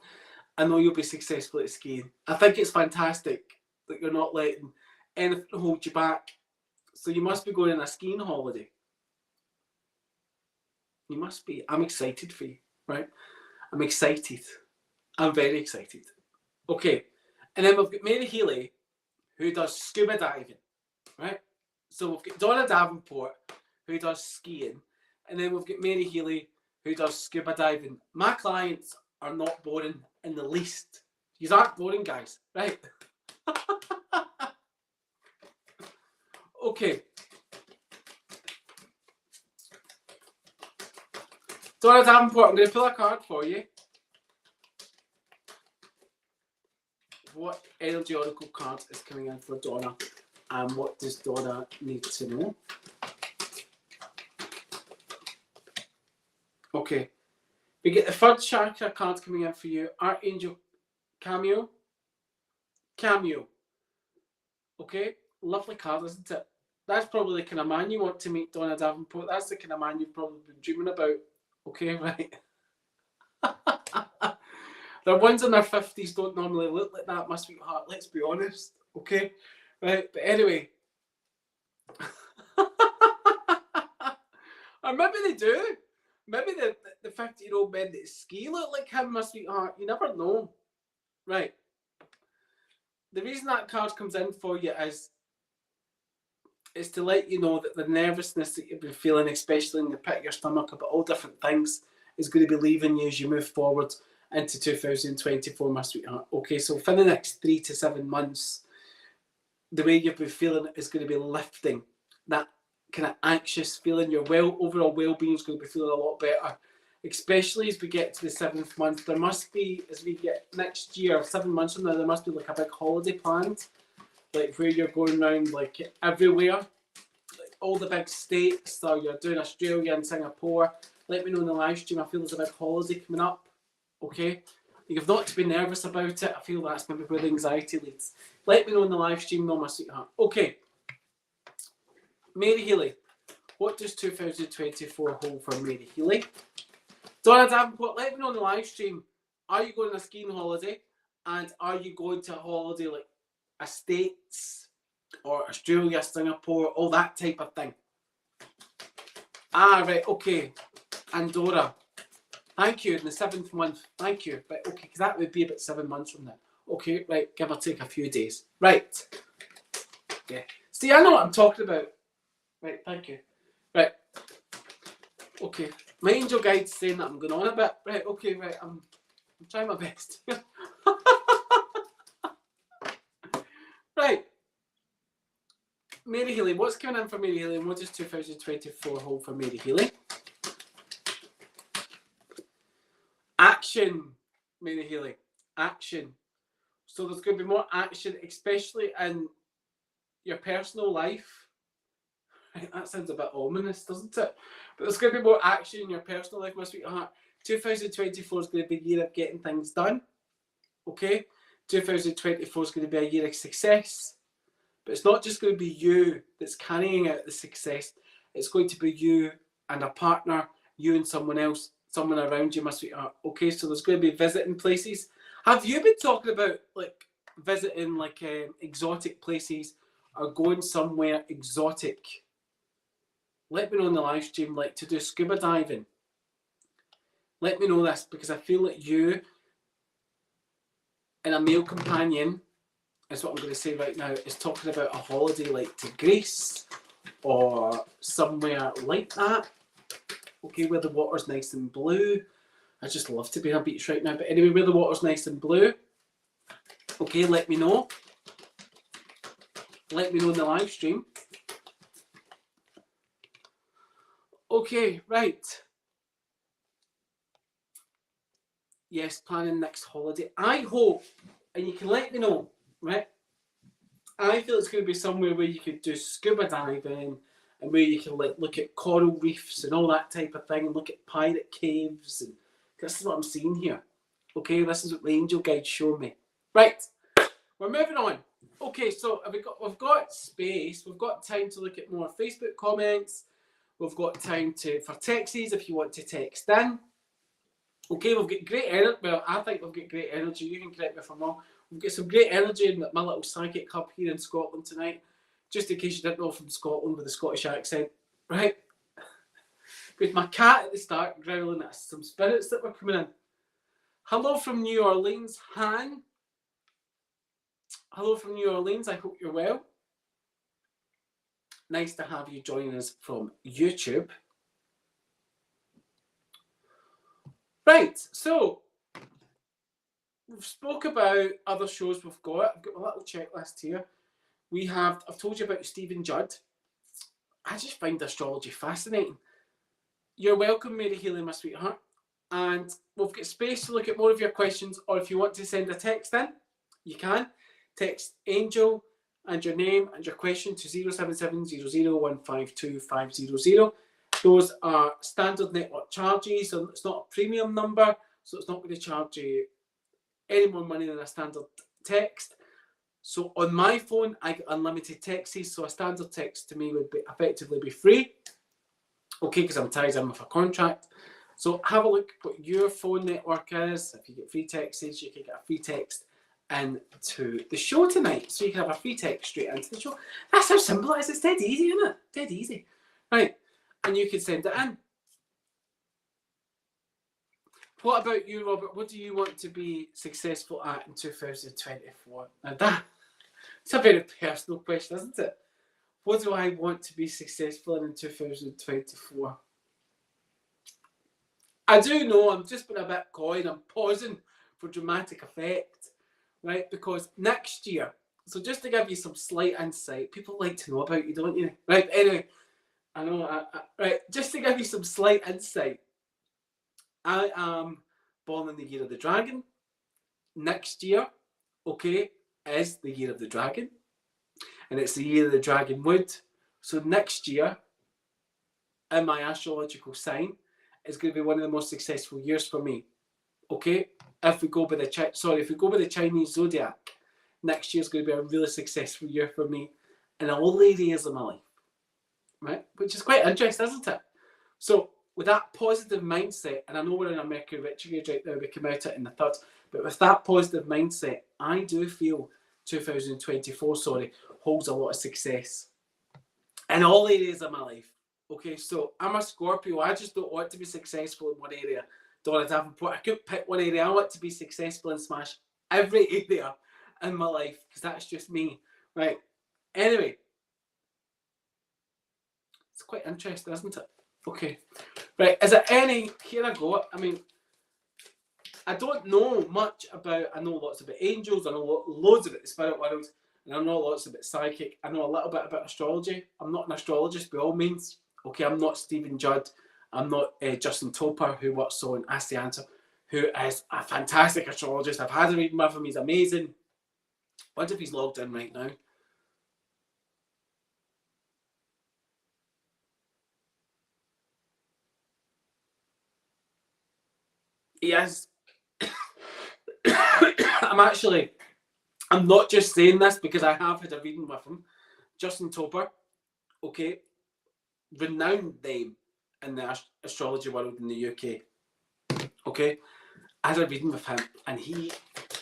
I know you'll be successful at skiing. I think it's fantastic that you're not letting anything hold you back. So you must be going on a skiing holiday. You must be. I'm excited for you, right? I'm excited. I'm very excited. Okay. And then we've got Mary Healy, who does scuba diving, right? So we've got Donna Davenport, who does skiing. And then we've got Mary Healy, who does scuba diving. My clients are not boring in the least. You aren't boring, guys, right? Okay. Donna Davenport, I'm going to pull a card for you. What energy oracle card is coming in for Donna? And what does Donna need to know? Okay. We get the third chakra card coming in for you. Archangel Cameo. Okay. Lovely card, isn't it? That's probably the kind of man you want to meet, Donna Davenport. That's the kind of man you've probably been dreaming about. Okay, right. The ones in their 50s don't normally look like that, my sweetheart, let's be honest, okay? Right, but anyway. Or maybe they do. Maybe the 50-year-old men that ski look like him, my sweetheart. You never know. Right. The reason that card comes in for you is to let you know that the nervousness that you've been feeling, especially in the pit of your stomach about all different things, is going to be leaving you as you move forward into 2024, my sweetheart. Okay, so for the next 3 to 7 months, the way you've been feeling is going to be lifting. That kind of anxious feeling, your overall well-being is going to be feeling a lot better, especially as we get to the 7th month. There must be, as we get next year, 7 months from now, there must be like a big holiday planned, like where you're going around like everywhere, like all the big states. So you're doing Australia and Singapore. Let me know in the live stream. I feel there's a big holiday coming up. Okay, you've not to be nervous about it. I feel that's maybe where the anxiety leads. Let me know in the live stream, no, my sweetheart. Okay, Mary Healy, what does 2024 hold for Mary Healy? Donna Davenport, let me know in the live stream. Are you going on a skiing holiday? And are you going to a holiday like a States or Australia, Singapore, all that type of thing? Ah, right, okay. Andorra. Thank you, in the 7th month. Thank you. Right, okay, because that would be about 7 months from now. Okay, right, give or take a few days. Right. Yeah. See, I know what I'm talking about. Right, thank you. Right. Okay. My angel guide's saying that I'm going on a bit. Right, okay, right. I'm trying my best. Right. Mary Healy, what's coming in for Mary Healy and what does 2024 hold for Mary Healy? Action, Mary Healy. Action. So there's going to be more action, especially in your personal life. That sounds a bit ominous, doesn't it? But there's going to be more action in your personal life, my sweetheart. 2024 is going to be a year of getting things done. Okay? 2024 is going to be a year of success. But it's not just going to be you that's carrying out the success. It's going to be you and a partner, you and someone else, someone around you, my sweetheart. Okay? So there's going to be visiting places. Have you been talking about like visiting like exotic places or going somewhere exotic? Let me know in the live stream, like to do scuba diving. Let me know this because I feel like you and a male companion, is what I'm going to say right now, is talking about a holiday like to Greece or somewhere like that. Okay, where the water's nice and blue. I just love to be on a beach right now. But anyway, where the water's nice and blue. Okay, let me know. Let me know in the live stream. Okay, right. Yes, planning next holiday. I hope, and you can let me know, right? I feel it's going to be somewhere where you could do scuba diving and where you can like look at coral reefs and all that type of thing and look at pirate caves. And this is what I'm seeing here. Okay, this is what the angel guide showed me. Right, we're moving on. Okay, so we've got space. We've got time to look at more Facebook comments. We've got time for texts if you want to text in. Okay, we've got great energy. Well, I think we've got great energy. You can correct me if I'm wrong. We've got some great energy in my little psychic hub here in Scotland tonight. Just in case you didn't know, from Scotland with a Scottish accent. Right? With my cat at the start growling at some spirits that were coming in. Hello from New Orleans, Han. Hello from New Orleans. I hope you're well. Nice to have you joining us from YouTube. Right, so we've spoke about other shows we've got. I've got a little checklist here. I've told you about Stephen Judd. I just find astrology fascinating. You're welcome, Mary Healy, my sweetheart. And we've got space to look at more of your questions, or if you want to send a text in, you can. Text Angel and your name and your question to 07700152500. Those are standard network charges, so it's not a premium number, so it's not going to charge you any more money than a standard text. So on my phone, I get unlimited texts, so a standard text to me would effectively be free. Okay, because I'm tied in with a contract. So have a look what your phone network is. If you get free texts, you can get a free text into the show tonight. So you can have a free text straight into the show. That's how simple it is. It's dead easy, isn't it? Dead easy. Right. And you can send it in. What about you, Robert? What do you want to be successful at in 2024? Now that's a very personal question, isn't it? What do I want to be successful in 2024? I do know I'm just being a bit coy and I'm pausing for dramatic effect, right? Because next year, so just to give you some slight insight, people like to know about you, don't you? Right, anyway, I know, right, just to give you some slight insight, I am born in the year of the dragon. Next year, okay, is the year of the dragon. And it's the year of the dragon wood. So next year, in my astrological sign, it's going to be one of the most successful years for me. Okay? If we go by the Chinese zodiac, next year is going to be a really successful year for me in all areas of my life. Right? Which is quite interesting, isn't it? So with that positive mindset, and I know we're in a Mercury retrograde right now, we come out it in the third, but with that positive mindset, I do feel 2024, holds a lot of success in all areas of my life. Okay, so I'm a Scorpio. I just don't want to be successful in one area. Donna Davenport, I couldn't pick one area. I want to be successful and smash every area in my life because that's just me. Right. Anyway, it's quite interesting, isn't it? Okay. Right. Is there any? Here I go. I mean, I don't know much about. I know lots about angels. I know loads about the spirit world. And I know lots about psychic. I know a little bit about astrology. I'm not an astrologist by all means. Okay, I'm not Stephen Judd. I'm not Justin Topper, who works on Ask the Answer, who is a fantastic astrologist. I've had a reading with him. He's amazing. I wonder if he's logged in right now. He is. I'm not just saying this because I have had a reading with him. Justin Topper, okay, renowned name in the astrology world in the UK. Okay, I had a reading with him and he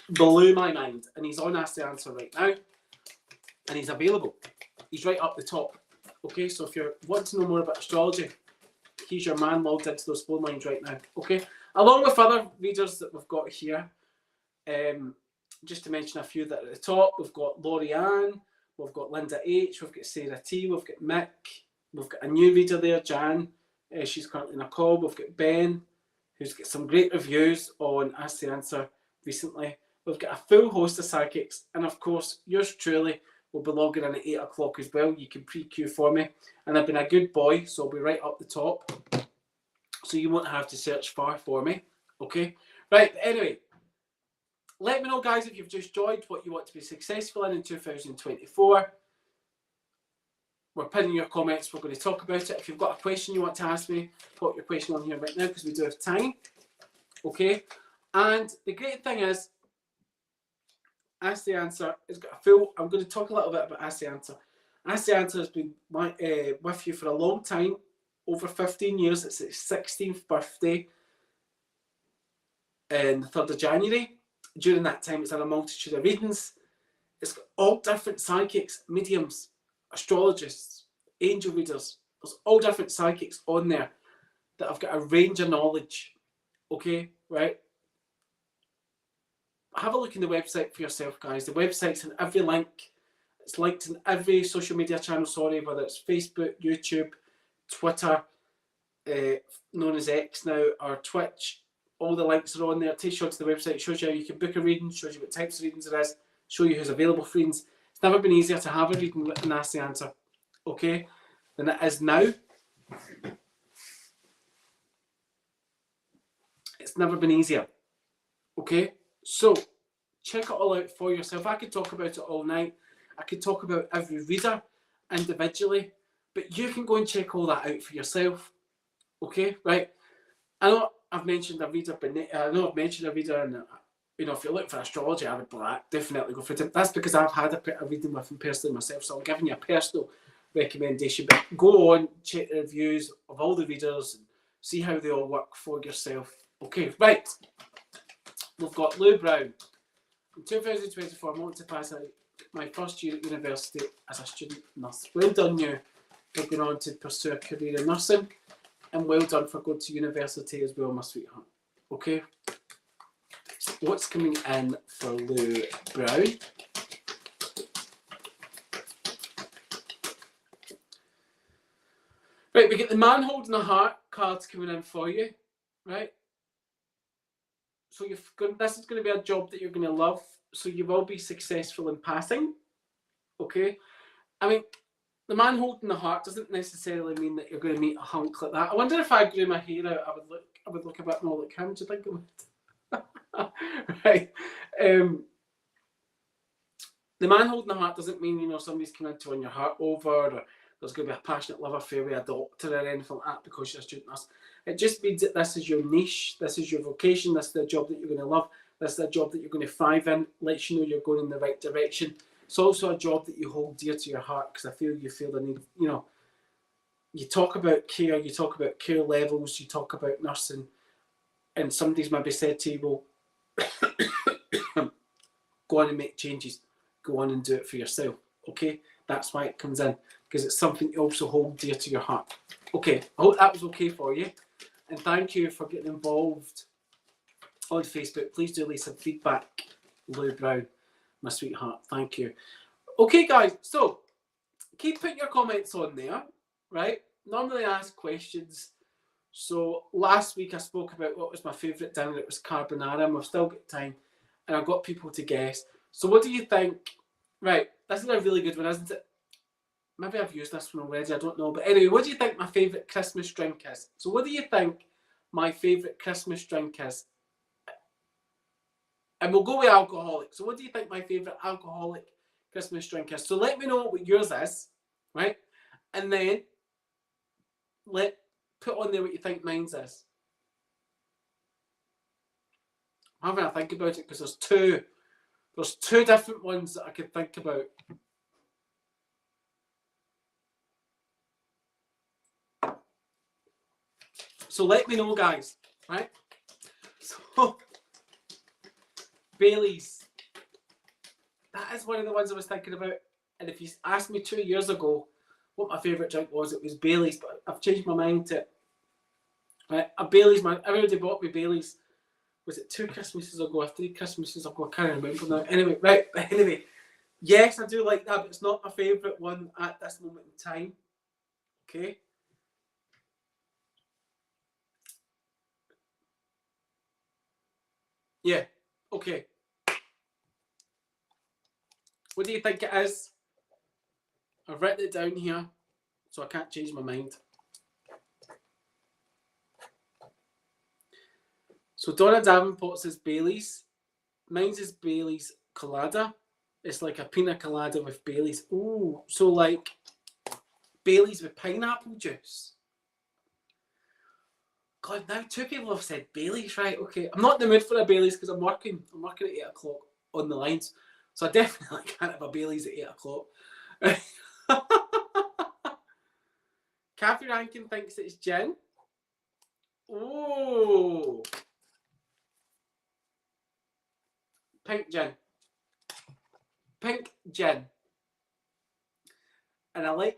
blew my mind. And he's on Ask the Answer right now, and he's available. He's right up the top. Okay, so if you want to know more about astrology, he's your man logged into those phone lines right now. Okay, along with other readers that we've got here. Just to mention a few that are at the top, we've got Laurie Ann, we've got Linda H, we've got Sarah T, we've got Mick, we've got a new reader there, Jan, she's currently in a call, we've got Ben, who's got some great reviews on Ask the Answer recently, we've got a full host of psychics, and of course, yours truly will be logging in at 8 o'clock as well. You can pre-queue for me, and I've been a good boy, so I'll be right up the top, so you won't have to search far for me, okay? Right, but anyway, let me know, guys, if you've just joined, what you want to be successful in 2024. We're pinning your comments. We're going to talk about it. If you've got a question you want to ask me, put your question on here right now because we do have time. Okay? And the great thing is, Ask the Answer has got a full... I'm going to talk a little bit about Ask the Answer. Ask the Answer has been with you for a long time, over 15 years. It's its 16th birthday on the 3rd of January. During that time, it's had a multitude of readings. It's got all different psychics, mediums, astrologists, angel readers. There's all different psychics on there that have got a range of knowledge. Okay, right? Have a look in the website for yourself, guys. The website's in every link. It's linked in every social media channel, whether it's Facebook, YouTube, Twitter, known as X now, or Twitch. All the links are on there. It takes you onto the website, shows you how you can book a reading, shows you what types of readings there is, show you who's available for readings. It's never been easier to have a reading and Ask the Answer, okay, than it is now. It's never been easier, okay? So, check it all out for yourself. I could talk about it all night. I could talk about every reader individually, but you can go and check all that out for yourself, okay, right? I know I've mentioned a reader, and if you're looking for astrology, I would definitely go for it. That's because I've had a reading with him personally myself, so I'm giving you a personal recommendation. But go on, check the reviews of all the readers, and see how they all work for yourself. Okay, right. We've got Lou Brown. In 2024, I want to pass out my first year at university as a student nurse. Well done you for going on to pursue a career in nursing, and well done for going to university as well, my sweetheart. Okay. What's coming in for Lou Brown? Right, we get the man holding a heart cards coming in for you, right? So this is going to be a job that you're going to love, so you will be successful in passing, okay? I mean, the man holding the heart doesn't necessarily mean that you're going to meet a hunk like that. I wonder if I grew my hair out, I would look a bit more like him. Do you think I would? Right. The man holding the heart doesn't mean, you know, somebody's coming in to win your heart over, or there's going to be a passionate love affair with a doctor or anything like that because you're a student nurse. It just means that this is your niche, this is your vocation, this is the job that you're going to love, this is the job that you're going to thrive in, lets you know you're going in the right direction. It's also a job that you hold dear to your heart because I feel the need, you know, you talk about care, you talk about care levels, you talk about nursing, and somebody's maybe said to you, well, go on and make changes, go on and do it for yourself, okay? That's why it comes in, because it's something you also hold dear to your heart. Okay, I hope that was okay for you. And thank you for getting involved on Facebook. Please do leave some feedback, Lou Brown, my sweetheart. Thank you. Okay, guys, so keep putting your comments on there, right? Normally I ask questions. So last week I spoke about what was my favourite dinner. It was carbonara, and we've still got time. And I've got people to guess. So what do you think? Right, this is a really good one, isn't it? Maybe I've used this one already, I don't know. But anyway, what do you think my favourite Christmas drink is? So what do you think my favourite Christmas drink is? And we'll go with alcoholic. So what do you think my favourite alcoholic Christmas drink is? So let me know what yours is, right? And then put on there what you think mine's is. I'm having a think about it because there's two different ones that I could think about. So let me know, guys, right? So, Baileys. That is one of the ones I was thinking about. And if you asked me 2 years ago what my favourite drink was, it was Baileys. But I've changed my mind to it. Right? A Baileys, man. Everybody bought me Baileys. Was it 2 Christmases ago or 3 Christmases ago? I can't remember now. Anyway, right. Anyway, yes, I do like that, but it's not my favourite one at this moment in time. Okay. Yeah. Okay. What do you think it is? I've written it down here, so I can't change my mind. So Donna Davenport says Baileys. Mine's is Baileys Colada. It's like a pina colada with Baileys. Ooh, so like Baileys with pineapple juice. God, now 2 people have said Baileys, right? Okay, I'm not in the mood for a Baileys because I'm working at 8 o'clock on the lines. So I definitely can't have a Baileys at 8 o'clock. Kathy Rankin thinks it's gin. Oh, pink gin. Pink gin. And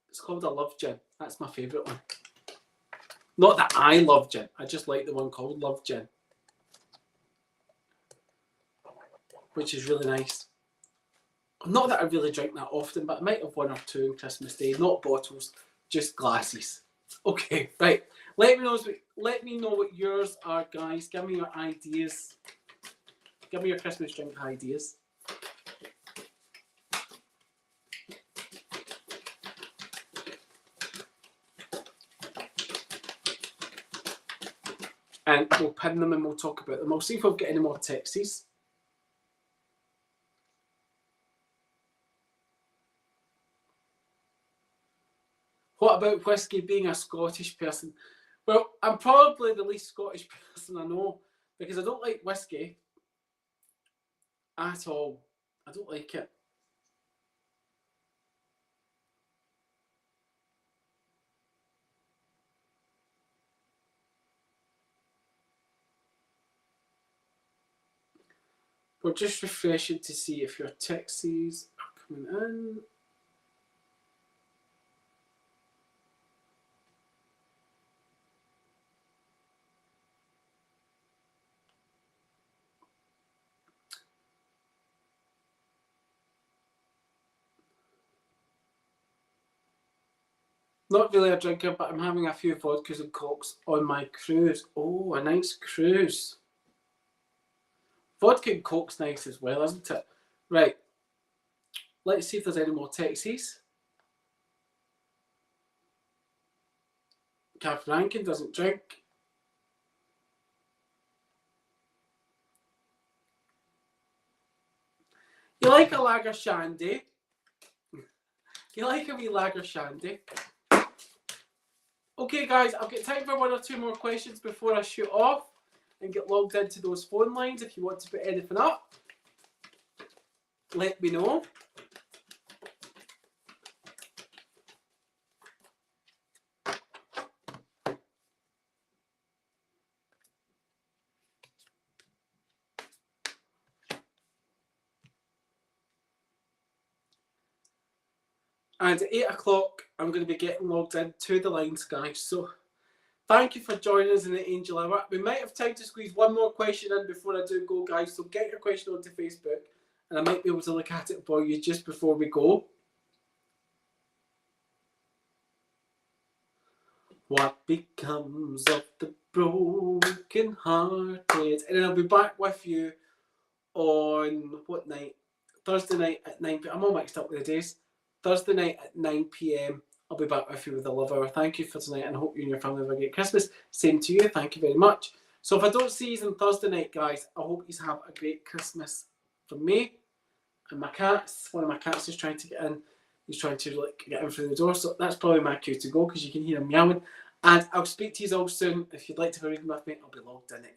it's called a love gin. That's my favourite one. Not that I love gin. I just like the one called Love Gin, which is really nice. Not that I really drink that often, but I might have 1 or 2 on Christmas Day. Not bottles, just glasses. Okay, right. Let me know what yours are, guys. Give me your ideas. Give me your Christmas drink ideas. And we'll pin them and we'll talk about them. I'll see if I've got any more texts. What about whiskey being a Scottish person? Well, I'm probably the least Scottish person I know because I don't like whiskey at all. I don't like it. We're just refreshing to see if your texts are coming in. Not really a drinker, but I'm having a few vodkas and cocks on my cruise. Oh, a nice cruise. Vodka and coke's nice as well, isn't it? Right. Let's see if there's any more texts. Kath Rankin doesn't drink. You like a lager shandy? You like a wee lager shandy? Okay, guys, I've got time for one or two more questions before I shoot off and get logged into those phone lines. If you want to put anything up, let me know. And at 8 o'clock, I'm going to be getting logged into the lines, guys. So thank you for joining us in the Angel Hour. We might have time to squeeze one more question in before I do go, guys. So get your question onto Facebook, and I might be able to look at it for you just before we go. What becomes of the broken hearted? And then I'll be back with you on what night? Thursday night at 9 p.m. I'm all mixed up with the days. Thursday night at 9 p.m. I'll be back with you with the Love Hour. Thank you for tonight, and I hope you and your family have a great Christmas. Same to you. Thank you very much. So if I don't see you on Thursday night, guys, I hope you have a great Christmas from me and my cats. One of my cats is trying to get in. He's trying to get in through the door, so that's probably my cue to go because you can hear him meowing. And I'll speak to you all soon. If you'd like to have a reading with me, I'll be logged in at